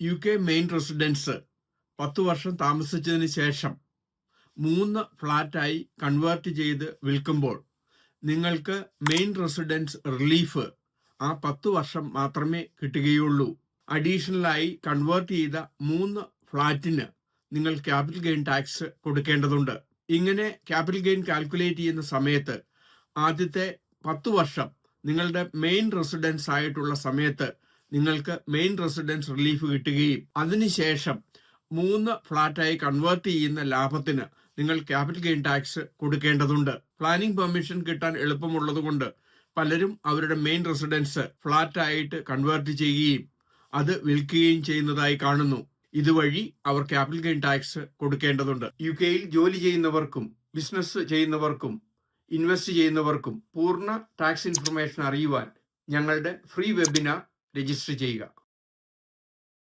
UK main residence 10 വർഷം താമസിച്ചതിന് ശേഷം 3 ഫ്ലാറ്റായി convert ചെയ്ത് വിൽക്കുമ്പോൾ നിങ്ങൾക്ക് മെയിൻ റെസിഡൻസ് റിലീഫ് ആ 10 വർഷം മാത്രമേ കിട്ടുകയുള്ളൂ. അഡീഷണലായി കൺവേർട്ട് ചെയ്ത 3 ഫ്ലാറ്റിന് നിങ്ങൾ ക്യാപിറ്റൽ ഗെയിൻ ടാക്സ് കൊടുക്കേണ്ടതുണ്ട്. ഇങ്ങനെ ക്യാപിറ്റൽ ഗെയിൻ കാൽക്കുലേറ്റ് ചെയ്യുന്ന സമയത്ത് ആദ്യത്തെ 10 വർഷം നിങ്ങളുടെ മെയിൻ റെസിഡൻസ് ആയിട്ടുള്ള സമയത്ത് നിങ്ങൾക്ക് മെയിൻ റെസിഡൻസ് റിലീഫ് കിട്ടുകയും അതിനുശേഷം 3 ഫ്ലാറ്റായി കൺവേർട്ട് ചെയ്യുന്ന ലാഭത്തിന് നിങ്ങൾ ക്യാപിറ്റൽ ഗെയിൻ ടാക്സ് കൊടുക്കേണ്ടതുണ്ട്. പ്ലാനിംഗ് പെർമിഷൻ കിട്ടാൻ എളുപ്പമുള്ളതുകൊണ്ട് പലരും അവരുടെ മെയിൻ റെസിഡൻസ് ഫ്ലാറ്റായിട്ട് കൺവേർട്ട് ചെയ്യുകയും അത് വിൽക്കുകയും ചെയ്യുന്നതായി കാണുന്നു. ഇതുവഴി അവർ ക്യാപിറ്റൽ ഗെയിൻ ടാക്സ് കൊടുക്കേണ്ടതുണ്ട്. UK ജോലി ചെയ്യുന്നവർക്കും ബിസിനസ് ചെയ്യുന്നവർക്കും ഇൻവെസ്റ്റ് ചെയ്യുന്നവർക്കും പൂർണ്ണ ടാക്സ് ഇൻഫർമേഷൻ അറിയുവാൻ ഞങ്ങളുടെ ഫ്രീ വെബിനാർ രജിസ്റ്റർ ചെയ്യുക.